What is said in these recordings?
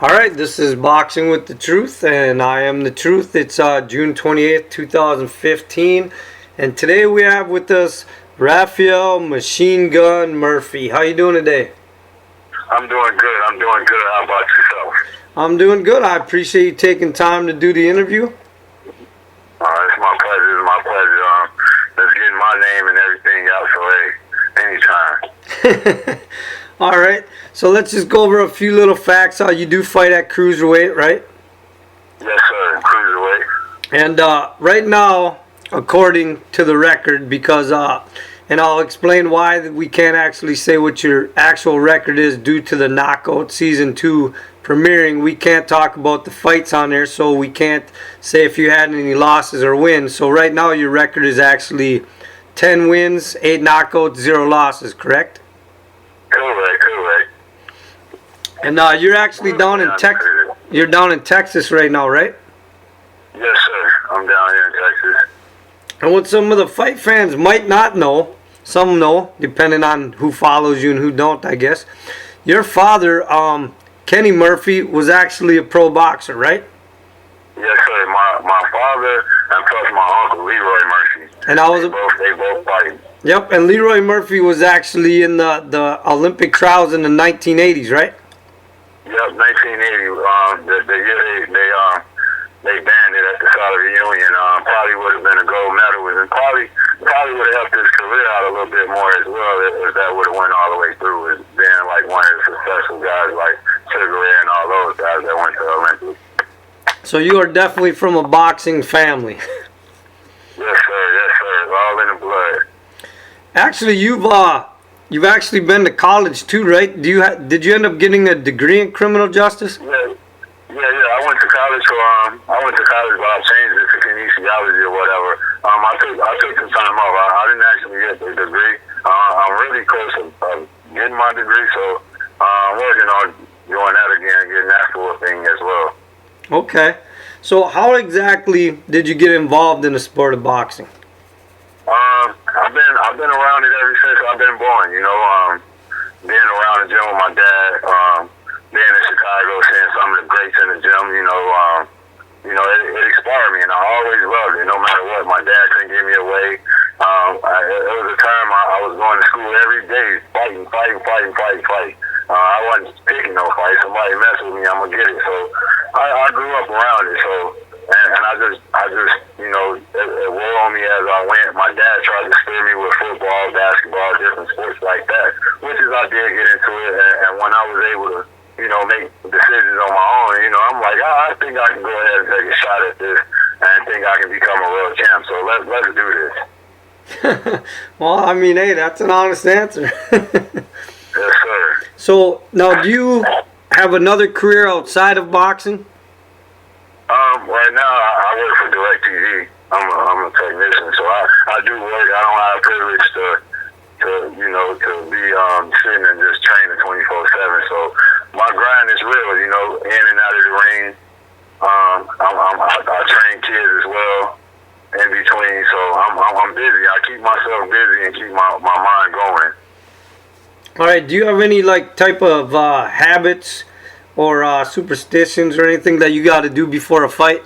All right, this is Boxing with the Truth, and I am the Truth. It's June 28th, 2015, and today we have with us Raphael Machine Gun Murphy. How you doing today? I'm doing good. How about yourself? I'm doing good. I appreciate you taking time to do the interview. It's my pleasure. Let's get my name and everything out, so hey, anytime. All right, so let's just go over a few little facts. You do fight at cruiserweight, right? Yes, sir, cruiserweight. And right now, according to the record, because and I'll explain why we can't actually say what your actual record is due to the Knockout Season 2 premiering. We can't talk about the fights on there, so we can't say if you had any losses or wins. So right now your record is actually 10 wins, 8 knockouts, 0 losses, correct? Correct. And you're actually down in Texas. You're down in Texas right now, right? Yes, sir. I'm down here in Texas. And what some of the fight fans might not know, some know, depending on who follows you and who don't, I guess. Your father, Kenny Murphy, was actually a pro boxer, right? Yes, sir. My father and plus my uncle Leroy Murphy. And they both fight. Yep, and Leroy Murphy was actually in the Olympic trials in the 1980s, right? Yep, 1980. The year they banned it at the Soviet Union. Probably would have been a gold medal, and probably would have helped his career out a little bit more as well if that would have went all the way through, as being like one of the successful guys like Sugar Ray and all those guys that went to the Olympics. So you are definitely from a boxing family. Yes, sir. It's all in the blood. Actually, you've actually been to college too, right? Did you end up getting a degree in criminal justice? Yeah. I went to college but I changed it to kinesiology or whatever. I took some time off. I didn't actually get the degree. I'm really close to getting my degree, so I'm working on doing that again, getting that full thing as well. Okay. So how exactly did you get involved in the sport of boxing? I've been around it ever since I've been born. Being around the gym with my dad, being in Chicago, seeing some of the greats in the gym. It inspired me, and I always loved it. No matter what, my dad couldn't give me away. It was a time I was going to school every day, fighting. I wasn't picking no fight. Somebody mess with me, I'm gonna get it. So I grew up around it. So. And I just, it wore on me as I went. My dad tried to steer me with football, basketball, different sports like that, which is I did get into it. And when I was able to, make decisions on my own, I'm like, I think I can go ahead and take a shot at this and think I can become a world champ. So let's do this. Well, I mean, hey, that's an honest answer. Yes, sir. So now, do you have another career outside of boxing? Right now, I work for DirecTV. I'm a technician, so I do work. I don't have privilege to be sitting and just training 24/7. So my grind is real, in and out of the ring. I train kids as well in between, so I'm busy. I keep myself busy and keep my mind going. All right. Do you have any type of habits or superstitions or anything that you got to do before a fight?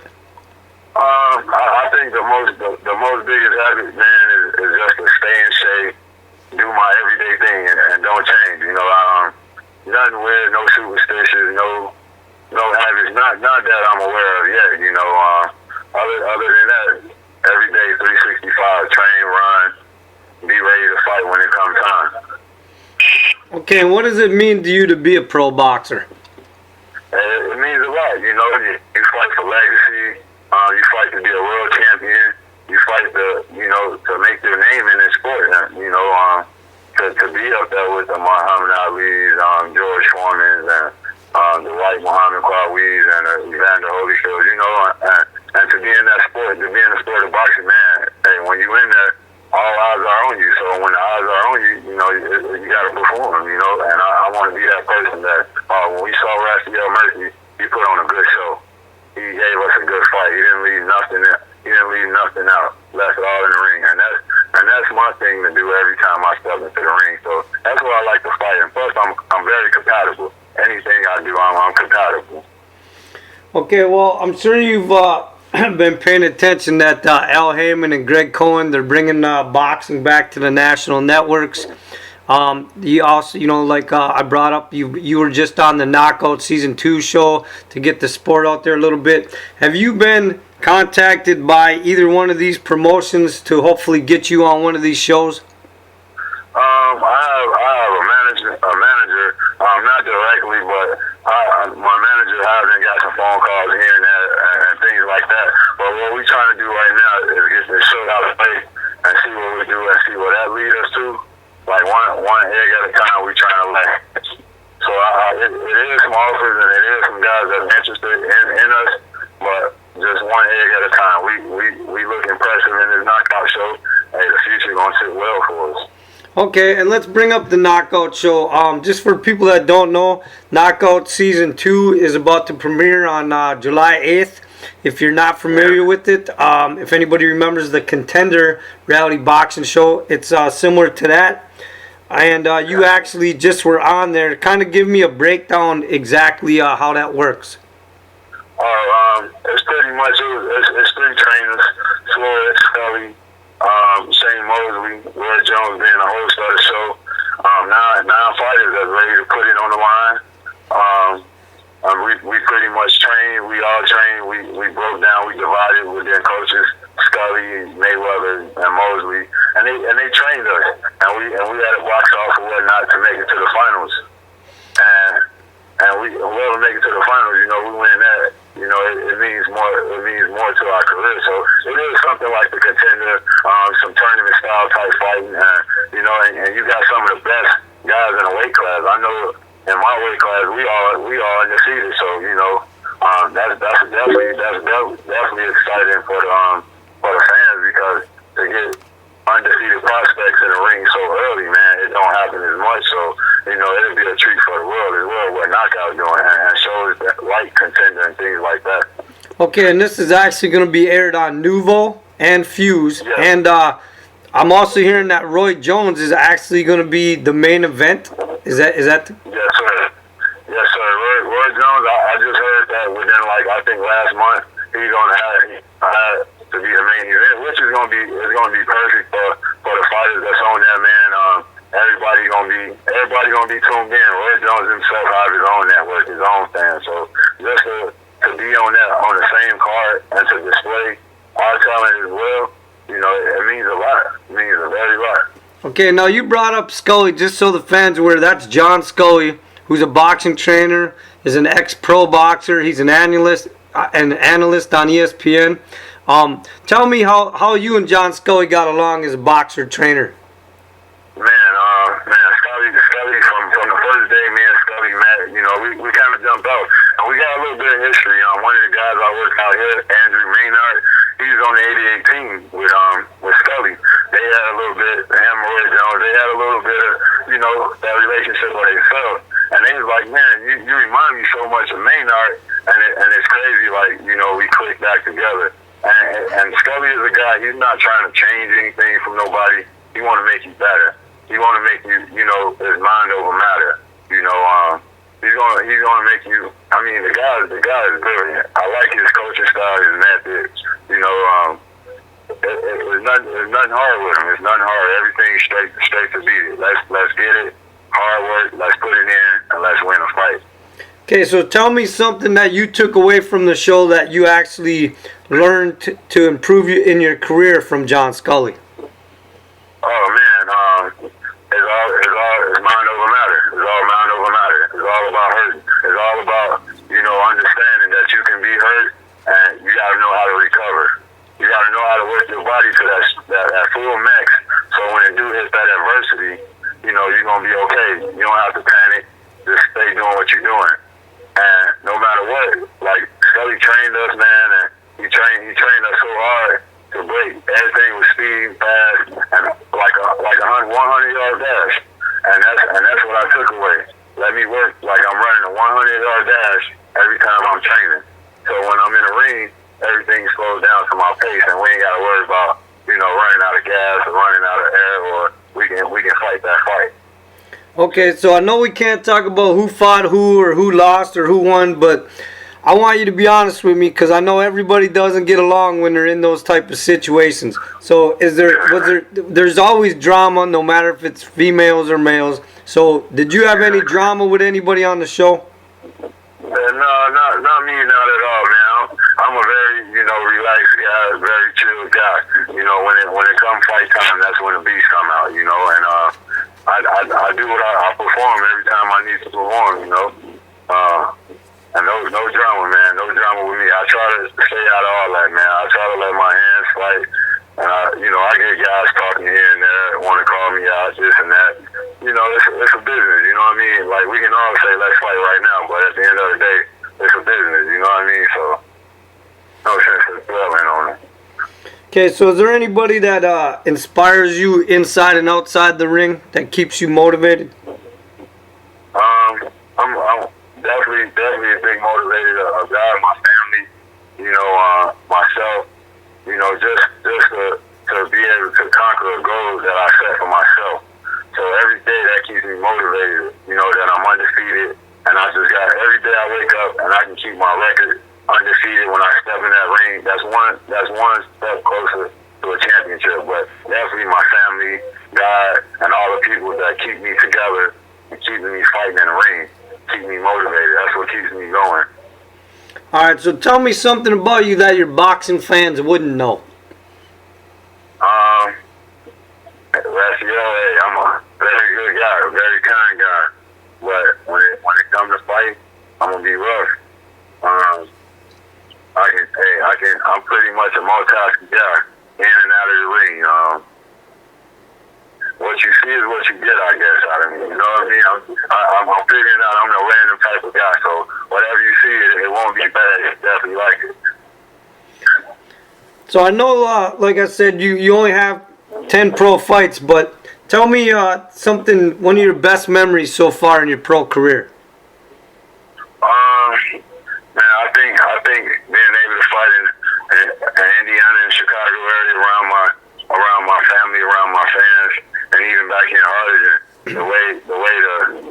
I think the most biggest habit, man, is just to stay in shape, do my everyday thing, and don't change. Nothing weird, no superstitions, no habits. Not that I'm aware of yet. Other than that, every day 365, train, run, be ready to fight when it comes time. Okay, and what does it mean to you to be a pro boxer? It means a lot, you fight for legacy, you fight to be a world champion, you fight to make your name in this sport, to be up there with the Muhammad Ali's, George Foreman's, and the White Muhammad Qawi's, and Evander Holyfield's, and to be in that sport, to be in the sport of boxing, man, hey, when you in there, all eyes are on you, so when the eyes are on you, you got to perform, and I want to be that person that, when we saw Raphael Murphy, he put on a good show. He gave us a good fight. He didn't leave nothing out. Left it all in the ring, and that's my thing to do every time I step into the ring. So that's why I like to fight. And plus, I'm very compatible. anything I do, I'm compatible. Okay, well, I'm sure you've been paying attention that Al Heyman and Greg Cohen, they're bringing boxing back to the national networks. You also, like I brought up, you were just on the Knockout Season 2 show to get the sport out there a little bit. Have you been contacted by either one of these promotions to hopefully get you on one of these shows? I have a manager, not directly, but my manager has got some phone calls here and there and things like that. But what we're trying to do right now is get this show out of place and see what we do and see what that leads us to. Like one egg at a time, we trying to let. So it is some offers and it is some guys that are interested in us, but just one egg at a time. We look impressive in this knockout show. Hey, the future gonna sit well for us. Okay, and let's bring up the Knockout show. Just for people that don't know, Knockout Season 2 is about to premiere on July 8th. If you're not familiar with it, if anybody remembers the Contender reality boxing show, it's similar to that. And you actually just were on there. Kind of give me a breakdown exactly how that works. It's pretty much, it's three trainers, Flores, Scully, Shane Mosley, Roy Jones being the host of the show. Nine fighters that's ready to put it on the line. We pretty much trained. We all trained. We broke down. We divided with their coaches, Scully, Mayweather, and Mosley, and they trained us. And we had a box off or whatnot to make it to the finals. And whoever make it to the finals, we win that. It means more. It means more to our career. So it is something like the Contender, some tournament style type fighting, and you got some of the best guys in the weight class. I know in my weight class we all undefeated. So that's definitely exciting for the fans, because to get undefeated prospects in the ring so early, man, it don't happen as much. So it'll be a treat for the world as well what Knockout doing and shows that like Contender and things like that. Okay, and this is actually going to be aired on Nuvo and Fuse, yeah. And I'm also hearing that Roy Jones is actually going to be the main event. Is that? Yes, sir. Yes, sir. Roy Jones. I just heard that within I think last month he's going to have to be the main event, which is going to be perfect for the fighters that's on there, man. Everybody gonna be tuned in. Roy Jones himself has his own network, his own fans. So just to be on the same card and to display our talent as well, it means a lot. It means a very lot. Okay, now you brought up Scully, just so the fans are aware. That's John Scully, who's a boxing trainer, is an ex-pro boxer. He's an analyst on ESPN. Tell me how you and John Scully got along as a boxer trainer. Man, Scully from the first day me and Scully met, we kind of jumped out. And we got a little bit of history. One of the guys I worked out here, Andrew Maynard, he was on the 88 team with Scully. They had a little bit, him, Roy Jones, they had a little bit of, that relationship where they felt. And they was like, man, you remind me so much of Maynard, and it's crazy, we clicked back together. And Scully is a guy, he's not trying to change anything from nobody. He want to make you better. He want to make you, his mind over matter. He's gonna make you. I mean, the guy is brilliant. I like his coaching style, his methods. There's nothing hard with him. It's nothing hard. Everything's straight to beat it. Let's get it. Hard work. Let's put it in, and let's win a fight. Okay, so tell me something that you took away from the show that you actually learned to improve you in your career from John Scully. Oh man, it's mind over matter. It's all mind over matter. It's all about hurting. It's all about understanding that you can be hurt and you gotta know how to recover. You gotta know how to work your body to that full max. So when it do hit that adversity, you're gonna be okay. You don't have to panic. Just stay doing what you're doing. And no matter what, like Scully trained us, man, and he trained us so hard to break everything with speed, fast, and like a 100-yard dash. And that's what I took away. Let me work like I'm running a 100-yard dash every time I'm training. So when I'm in the ring, everything slows down to my pace, and we ain't got to worry about running out of gas or running out of air, or we can fight that fight. Okay, so I know we can't talk about who fought who or who lost or who won, but I want you to be honest with me because I know everybody doesn't get along when they're in those type of situations. So there's always drama no matter if it's females or males. So did you have any drama with anybody on the show? No, not me, not at all, man. I'm a very, relaxed guy, very chill guy. When it comes fight time, that's when the beats come out, and I do what I perform every time I need to perform, and no drama, man, no drama with me. I try to stay out of all that, man. I try to let my hands fight, and I get guys talking here and there, want to call me out, this and that. It's a business, you know what I mean? Like, we can all say, let's fight right now, but at the end of the day, it's a business, you know what I mean? So, no sense in dwelling on it. Okay, so is there anybody that inspires you inside and outside the ring that keeps you motivated? I'm definitely a big motivator of God, my family, myself, just to be able to conquer a goal that I set for myself. So every day that keeps me motivated, that I'm undefeated, and every day I wake up and I can keep my record undefeated when I step in that ring. That's one step closer to a championship. But definitely my family, God, and all the people that keep me together and keeping me fighting in the ring, keep me motivated. That's what keeps me going. All right, so tell me something about you that your boxing fans wouldn't know. Raphael, I'm a very good guy, a very kind guy. But when it comes to fight, I'm gonna be rough. I'm pretty much a multitasking guy, in and out of the ring. What you see is what you get, I guess, out of me. You know what I mean? I'm figuring out I'm a random type of guy, so whatever you see, it won't be bad. It's definitely like it. So I know, like I said, you only have 10 pro fights, but tell me one of your best memories so far in your pro career. Man, I think being able to fight in Indiana and Chicago area around my family, around my fans, and even back in Arlington, the way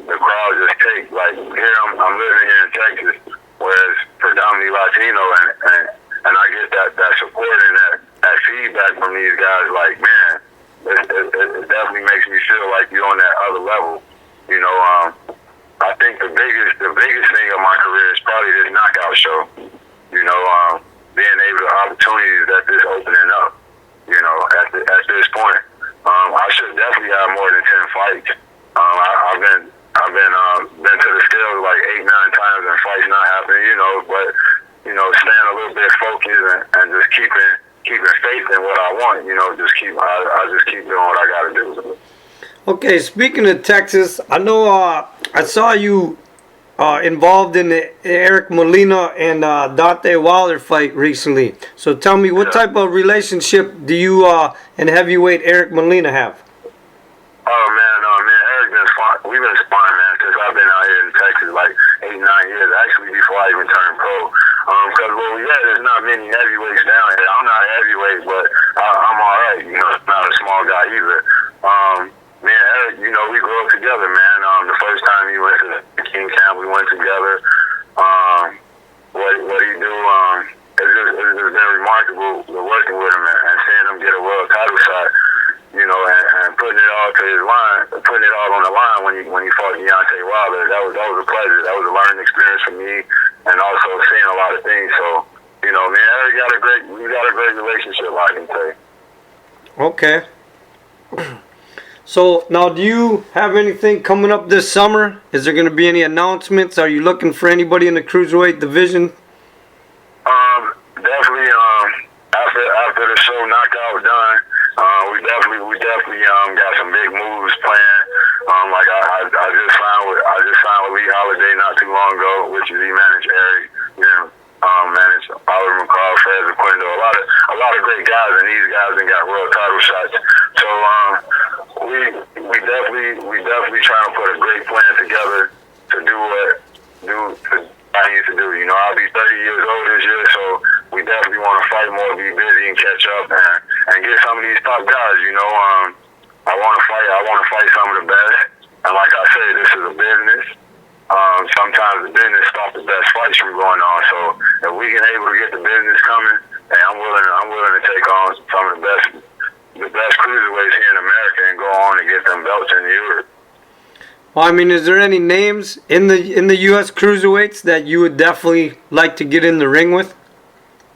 the crowd just take, like here I'm living here in Texas, where it's predominantly Latino, and I get that support and that feedback from these guys. Like, man, it definitely makes me feel like you're on that other level. I think the biggest thing of my career is probably this knockout show. Being able to opportunities that this opening up. At this point, I should definitely have more than 10 fights. I've been to the scales like 8-9 times and fights not happening. But staying a little bit focused and just keeping faith in what I want. I just keep doing what I got to do. Okay, speaking of Texas, I know I saw you involved in the Eric Molina and Dante Wilder fight recently. So tell me, what type of relationship do you and Heavyweight Eric Molina have? Oh man, we've been sparring, man, since I've been out here in Texas, like 8-9 years, actually before I even turned pro. Because where we at, there's not many heavyweights down here. I'm not a heavyweight, but I'm all right. Not a small guy either. Me and Eric, we grew up together, man. The first time he went to the King Camp, we went together. What he do, it's just been remarkable working with him and seeing him get a world title shot, and putting it all to his line, putting it all on the line when he fought Deontay Wilder. That was a pleasure. That was a learning experience for me, and also seeing a lot of things. So, me and Eric we got a great relationship, I can say. Okay. So now, do you have anything coming up this summer? Is there going to be any announcements? Are you looking for anybody in the cruiserweight division? Definitely. After the show knockout done, we definitely got some big moves planned. Like I just signed with Lee Holiday not too long ago, which is he managed Eric, managed Oliver McCall, Fred Zaquindo, a lot of great guys, and these guys then got world title shots. So we definitely trying to put a great plan together to do what I need to do. I'll be 30 years old this year, so we definitely want to fight more, be busy, and catch up, and get some of these top guys. I want to fight some of the best, And like I said, this is a business. Sometimes the business stops the best fights from going on. So if we can able to get the business coming, hey, I'm willing to take on some of the best cruiserweights here in America and go on and get them belts in Europe. Well, I mean, is there any names in the U.S. cruiserweights that you would definitely like to get in the ring with?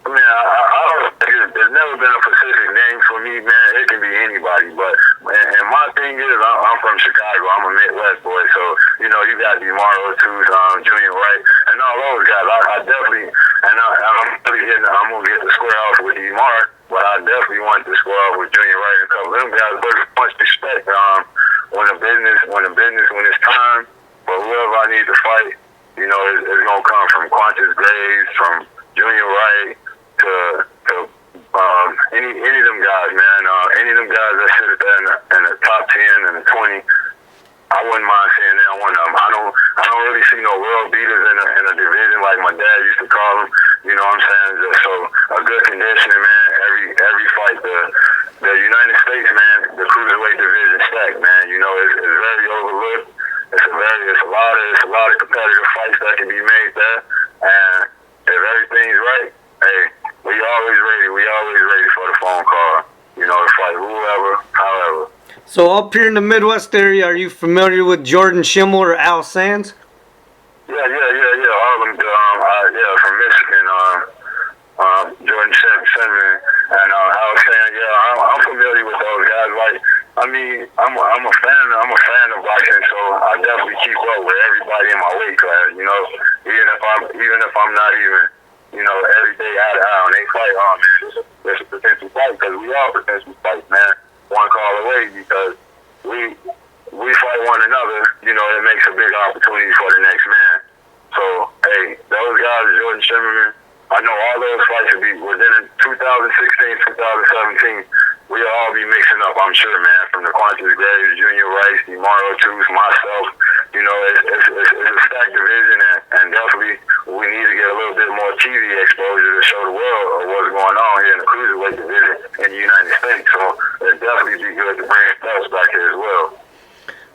I mean, I don't think there's never been a specific name for me, man. It can be anybody, but and my thing is, I'm from Chicago. I'm a Midwest boy, so you know, you got DeMario too, Junior Wright, and all those guys. I definitely, I'm gonna get the square off with DeMar, but I definitely want to square off with Junior Wright and a couple of them guys. But much respect, when it's time for whoever I need to fight, you know, it's gonna come from Quantas Graves, from Junior Wright to any of them guys, man. Any of them guys that sit up there in the top 10 and the 20, I wouldn't mind seeing that one of them. I don't really see no world beaters in a division like my dad used to call them. You know what I'm saying? Just so a good conditioning, man. Every fight, the United States, man, the cruiserweight division stacked, man. You know, it's very overlooked. It's a lot of competitive fights that can be made there, and if everything's right, hey, we always ready for the phone call. You know, to fight whoever, however. So up here in the Midwest area, are you familiar with Jordan Schimmel or Al Sands? Yeah. All of them, from Michigan. Jordan Schimmel and Al Sands. Yeah, I'm familiar with those guys. Like, I mean, I'm a fan of boxing, so I definitely keep up with everybody in my weight class. You know, even if I'm not even, you know, every day eye to eye on they fight, man, it's a potential fight, because we all potential fights, man. One call away, because we fight one another. You know, it makes a big opportunity for the next man. So, hey, those guys, Jordan Schimmel, I know all those fights will be within 2016, 2017. We'll all be mixing up, I'm sure, man. From the Quantas Graves, Junior Rice, DeMario Tooth, myself. You know, it's a stacked division, and definitely we need to get a little bit more TV exposure to show the world of what's going on here in the cruiserweight division in the United States. So it'd definitely be good to bring belts back here as well.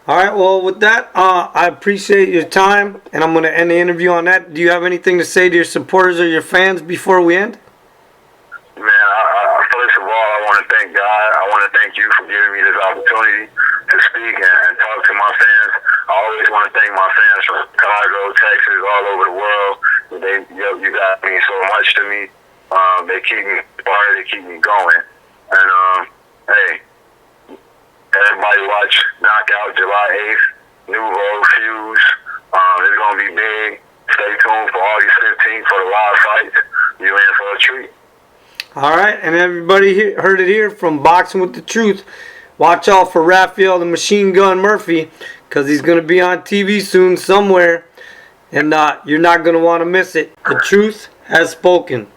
All right, well, with that, I appreciate your time, and I'm going to end the interview on that. Do you have anything to say to your supporters or your fans before we end? Man, first of all, I want to thank God. I want to thank you for giving me this opportunity to speak and talk to my fans. I always want to thank my fans from Chicago, Texas, all over the world. You guys mean so much to me. They keep me inspired. They keep me going. And, hey, everybody watch Knockout July 8th, Nouveau Fuse. It's going to be big. Stay tuned for August 15th for the live fights. You in for a treat. All right, and everybody heard it here from Boxing with the Truth. Watch out for Raphael the Machine Gun Murphy, because he's going to be on TV soon somewhere, and you're not going to want to miss it. The truth has spoken.